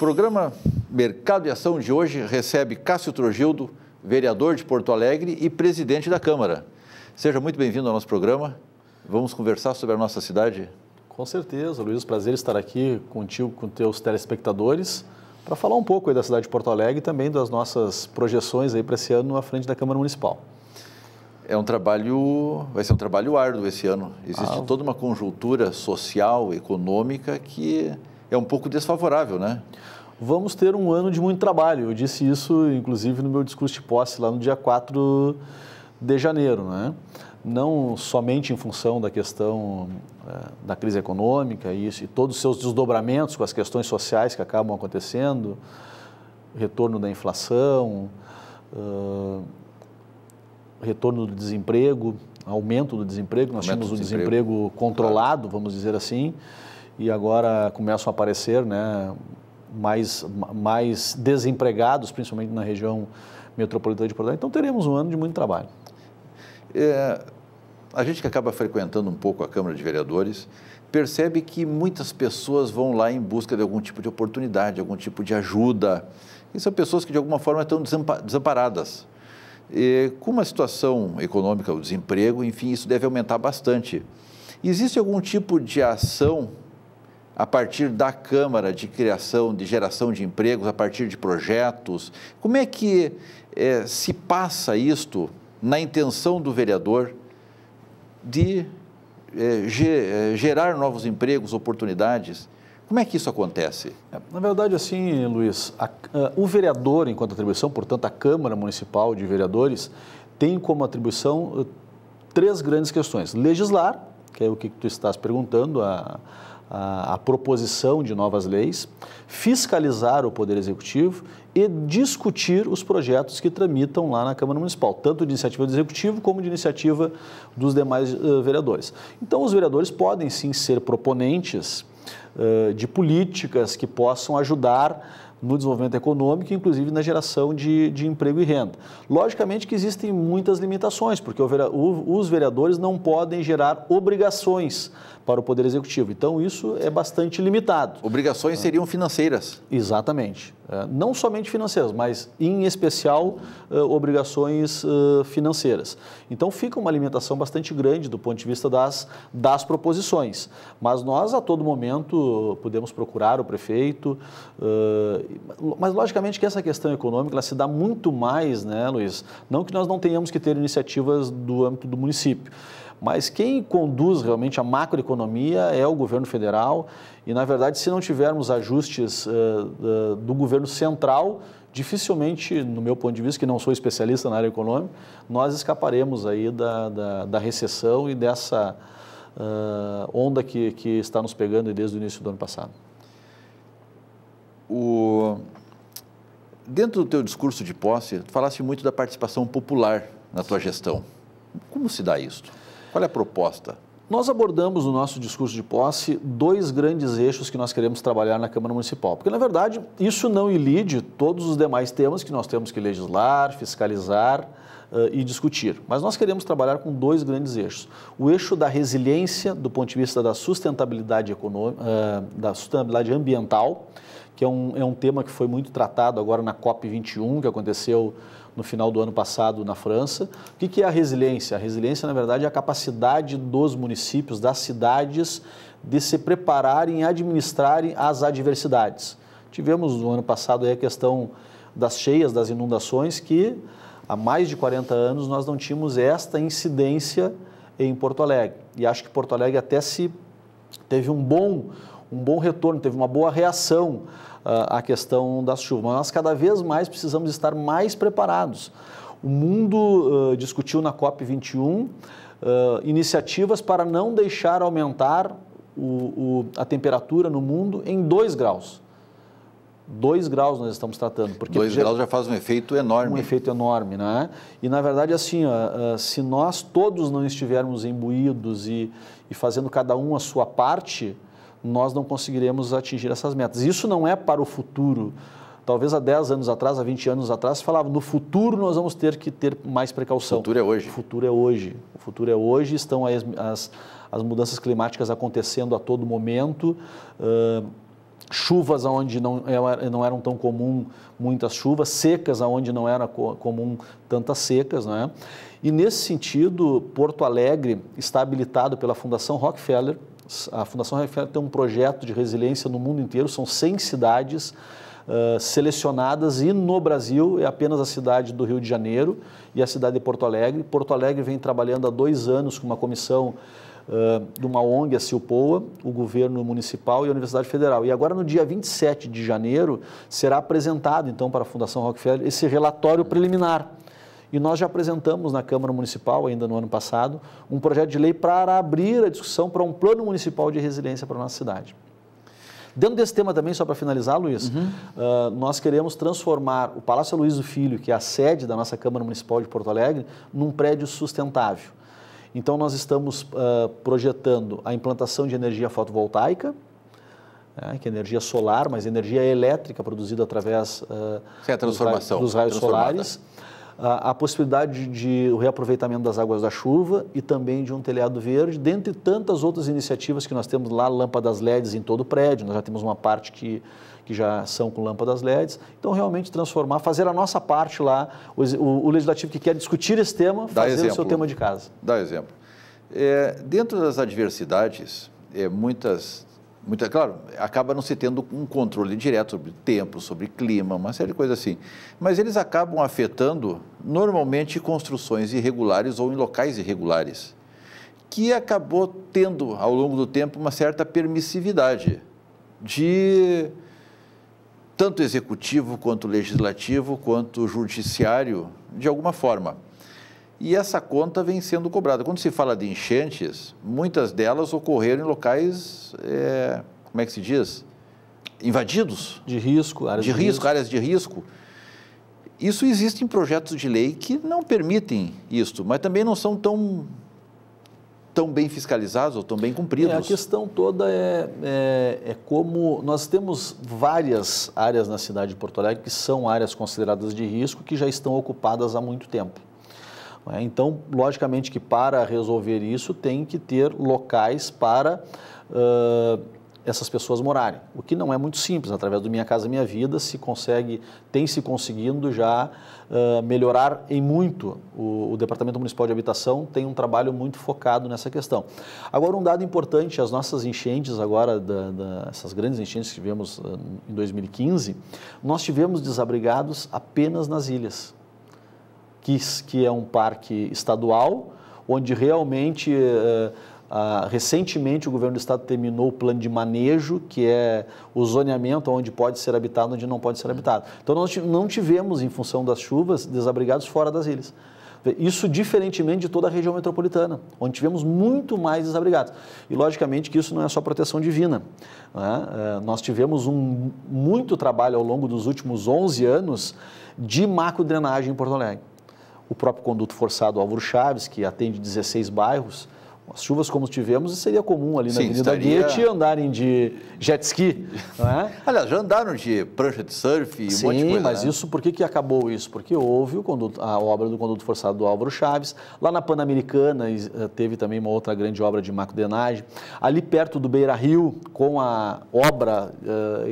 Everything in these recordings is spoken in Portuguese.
programa Mercado e Ação de hoje recebe Cássio Trogildo, vereador de Porto Alegre e presidente da Câmara. Seja muito bem-vindo ao nosso programa. Vamos conversar sobre a nossa cidade? Com certeza, Luiz. Prazer estar aqui contigo, com teus telespectadores, para falar um pouco aí da cidade de Porto Alegre e também das nossas projeções aí para esse ano à frente da Câmara Municipal. Vai ser um trabalho árduo esse ano. Existe toda uma conjuntura social, econômica que é um pouco desfavorável, né? Vamos ter um ano de muito trabalho. Eu disse isso, inclusive, no meu discurso de posse lá no dia 4 de janeiro, né? Não somente em função da questão da crise econômica e todos os seus desdobramentos com as questões sociais que acabam acontecendo, retorno da inflação, retorno do desemprego, aumento do desemprego. Nós tínhamos o desemprego controlado, vamos dizer assim, e agora começam a aparecer, né, mais desempregados, principalmente na região metropolitana de Porto Alegre. Então teremos um ano de muito trabalho. A gente que acaba frequentando um pouco a Câmara de Vereadores percebe que muitas pessoas vão lá em busca de algum tipo de oportunidade, algum tipo de ajuda. E são pessoas que de alguma forma estão desamparadas. E com uma situação econômica, o desemprego, enfim, isso deve aumentar bastante. Existe algum tipo de ação a partir da Câmara de criação, de geração de empregos, a partir de projetos? Como é que se passa isto na intenção do vereador de gerar novos empregos, oportunidades? Como é que isso acontece? Na verdade, assim, Luiz, o vereador, enquanto atribuição, portanto, a Câmara Municipal de Vereadores, tem como atribuição três grandes questões. Legislar, que é o que tu estás perguntando, a proposição de novas leis, fiscalizar o Poder Executivo e discutir os projetos que tramitam lá na Câmara Municipal, tanto de iniciativa do Executivo como de iniciativa dos demais vereadores. Então, os vereadores podem sim ser proponentes de políticas que possam ajudar no desenvolvimento econômico, inclusive na geração de emprego e renda. Logicamente que existem muitas limitações, porque os vereadores não podem gerar obrigações para o Poder Executivo. Então, isso é bastante limitado. Obrigações seriam financeiras. Exatamente. Não somente financeiras, mas, em especial, obrigações financeiras. Então, fica uma limitação bastante grande do ponto de vista das proposições. Mas nós, a todo momento, podemos procurar o prefeito. Mas, logicamente, que essa questão econômica ela se dá muito mais, né, Luiz? Não que nós não tenhamos que ter iniciativas do âmbito do município. Mas quem conduz realmente a macroeconomia é o governo federal e, na verdade, se não tivermos ajustes do governo central, dificilmente, no meu ponto de vista, que não sou especialista na área econômica, nós escaparemos aí da recessão e dessa onda que está nos pegando desde o início do ano passado. Dentro do teu discurso de posse, tu falaste muito da participação popular na tua gestão. Como se dá isso? Qual é a proposta? Nós abordamos no nosso discurso de posse dois grandes eixos que nós queremos trabalhar na Câmara Municipal, porque, na verdade, isso não ilide todos os demais temas que nós temos que legislar, fiscalizar e discutir. Mas nós queremos trabalhar com dois grandes eixos. O eixo da resiliência, do ponto de vista da sustentabilidade econômica, da sustentabilidade ambiental, que é um tema que foi muito tratado agora na COP21, que aconteceu no final do ano passado na França. O que é a resiliência? A resiliência, na verdade, é a capacidade dos municípios, das cidades, de se prepararem e administrarem as adversidades. Tivemos no ano passado aí a questão das cheias, das inundações, que há mais de 40 anos nós não tínhamos esta incidência em Porto Alegre. E acho que Porto Alegre até teve um bom retorno, teve uma boa reação à questão das chuvas. Mas nós cada vez mais precisamos estar mais preparados. O mundo discutiu na COP21 iniciativas para não deixar aumentar a temperatura no mundo em 2 graus. 2 graus nós estamos tratando. Porque 2 graus já faz um efeito enorme. Um efeito enorme, né? E, na verdade, assim, se nós todos não estivermos imbuídos e fazendo cada um a sua parte, nós não conseguiremos atingir essas metas. Isso não é para o futuro. Talvez há 10 anos atrás, há 20 anos atrás, se falava, no futuro nós vamos ter que ter mais precaução. O futuro é hoje. O futuro é hoje. O futuro é hoje, estão aí as mudanças climáticas acontecendo a todo momento. chuvas onde não eram tão comum muitas chuvas, secas onde não era comum tantas secas, não é? E nesse sentido, Porto Alegre está habilitado pela Fundação Rockefeller. A Fundação Rockefeller tem um projeto de resiliência no mundo inteiro, são 100 cidades selecionadas, e no Brasil é apenas a cidade do Rio de Janeiro e a cidade de Porto Alegre. Porto Alegre vem trabalhando há 2 anos com uma comissão de uma ONG, a Silpoa, o governo municipal e a Universidade Federal. E agora, no dia 27 de janeiro, será apresentado, então, para a Fundação Rockefeller esse relatório preliminar. E nós já apresentamos na Câmara Municipal, ainda no ano passado, um projeto de lei para abrir a discussão para um plano municipal de resiliência para a nossa cidade. Dentro desse tema também, só para finalizar, Luiz, nós queremos transformar o Palácio Aloysio Filho, que é a sede da nossa Câmara Municipal de Porto Alegre, num prédio sustentável. Então, nós estamos projetando a implantação de energia fotovoltaica, que é energia solar, mas energia elétrica produzida através dos raios solares, a possibilidade de o reaproveitamento das águas da chuva e também de um telhado verde, dentre tantas outras iniciativas que nós temos lá, lâmpadas LEDs em todo o prédio. Nós já temos uma parte que já são com lâmpadas LEDs. Então, realmente transformar, fazer a nossa parte lá, o legislativo que quer discutir esse tema, fazer o seu tema de casa. Dá exemplo. Dentro das adversidades, claro, acaba não se tendo um controle direto sobre tempo, sobre clima, uma série de coisas assim. Mas eles acabam afetando, normalmente, construções irregulares ou em locais irregulares, que acabou tendo, ao longo do tempo, uma certa permissividade de tanto executivo, quanto legislativo, quanto judiciário, de alguma forma. E essa conta vem sendo cobrada. Quando se fala de enchentes, muitas delas ocorreram em locais, como é que se diz? Invadidos. De risco, áreas de risco. Isso existe em projetos de lei que não permitem isso, mas também não são tão bem fiscalizados ou tão bem cumpridos. A questão toda é como nós temos várias áreas na cidade de Porto Alegre que são áreas consideradas de risco, que já estão ocupadas há muito tempo. Então, logicamente que para resolver isso tem que ter locais para essas pessoas morarem, o que não é muito simples. Através do Minha Casa Minha Vida tem se conseguindo já melhorar em muito. O Departamento Municipal de Habitação tem um trabalho muito focado nessa questão. Agora, um dado importante, as nossas enchentes agora, essas grandes enchentes que tivemos em 2015, nós tivemos desabrigados apenas nas ilhas, que é um parque estadual, onde realmente, recentemente, o governo do estado terminou o plano de manejo, que é o zoneamento, onde pode ser habitado, onde não pode ser habitado. Então, nós não tivemos, em função das chuvas, desabrigados fora das ilhas. Isso diferentemente de toda a região metropolitana, onde tivemos muito mais desabrigados. E, logicamente, que isso não é só proteção divina, né? Nós tivemos muito trabalho ao longo dos últimos 11 anos de macrodrenagem em Porto Alegre. O próprio conduto forçado Álvaro Chaves, que atende 16 bairros, as chuvas como tivemos, seria comum ali na Avenida Goethe andarem de jet ski, não é? Aliás, já andaram de prancha de surf e um monte de coisa. Sim, mas isso, por que acabou isso? Porque houve a obra do conduto forçado do Álvaro Chaves, lá na Pan-Americana teve também uma outra grande obra de macrodrenagem, ali perto do Beira Rio, com a obra,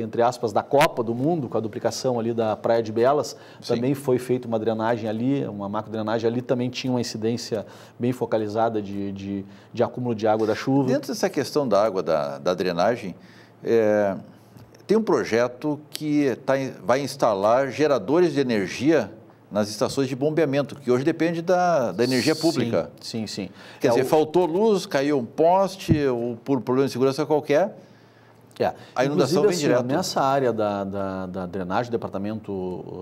entre aspas, da Copa do Mundo, com a duplicação ali da Praia de Belas, também foi feita uma drenagem ali, uma macrodrenagem ali, também tinha uma incidência bem focalizada de acúmulo de água da chuva. Dentro dessa questão da água, da drenagem, tem um projeto que vai instalar geradores de energia nas estações de bombeamento, que hoje depende da energia pública. Sim. Quer dizer, faltou luz, caiu um poste, ou por problema de segurança qualquer, a inundação vem direto. Nessa área da drenagem, departamento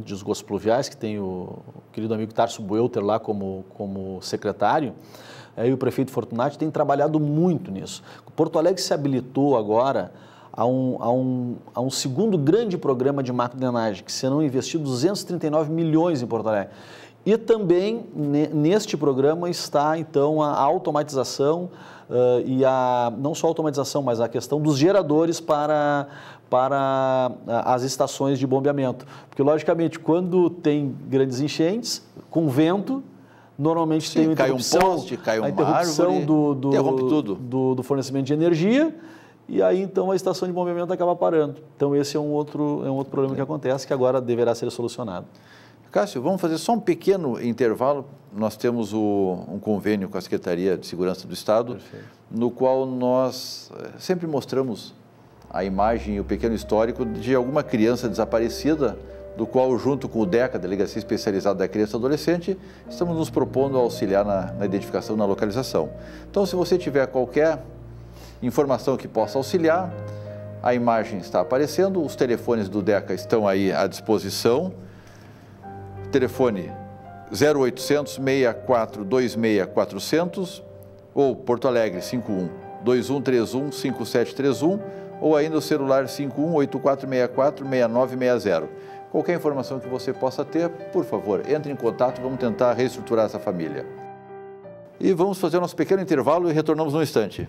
de esgotos pluviais, que tem o querido amigo Tarso Buelter lá como secretário, e o prefeito Fortunati tem trabalhado muito nisso. Porto Alegre se habilitou agora a um segundo grande programa de macrodrenagem, que serão investidos 239 milhões em Porto Alegre. E também neste programa está, então, a automatização não só a automatização, mas a questão dos geradores para as estações de bombeamento. Porque, logicamente, quando tem grandes enchentes, com vento, normalmente tem cai um poste, cai uma árvore, interrompe tudo do fornecimento de energia, e aí então a estação de bombeamento acaba parando. Então esse é um outro problema que acontece, que agora deverá ser solucionado. Cássio, vamos fazer só um pequeno intervalo. Nós temos um convênio com a Secretaria de Segurança do Estado, Perfeito. No qual nós sempre mostramos a imagem e o pequeno histórico de alguma criança desaparecida, do qual, junto com o DECA, Delegacia Especializada da Criança e Adolescente, estamos nos propondo auxiliar na identificação, na localização. Então, se você tiver qualquer informação que possa auxiliar, a imagem está aparecendo, os telefones do DECA estão aí à disposição. Telefone 0800 64 26 400 ou Porto Alegre 51 2131 5731 ou ainda o celular 51 8464 6960. Qualquer informação que você possa ter, por favor, entre em contato, vamos tentar reestruturar essa família. E vamos fazer o nosso pequeno intervalo e retornamos num instante.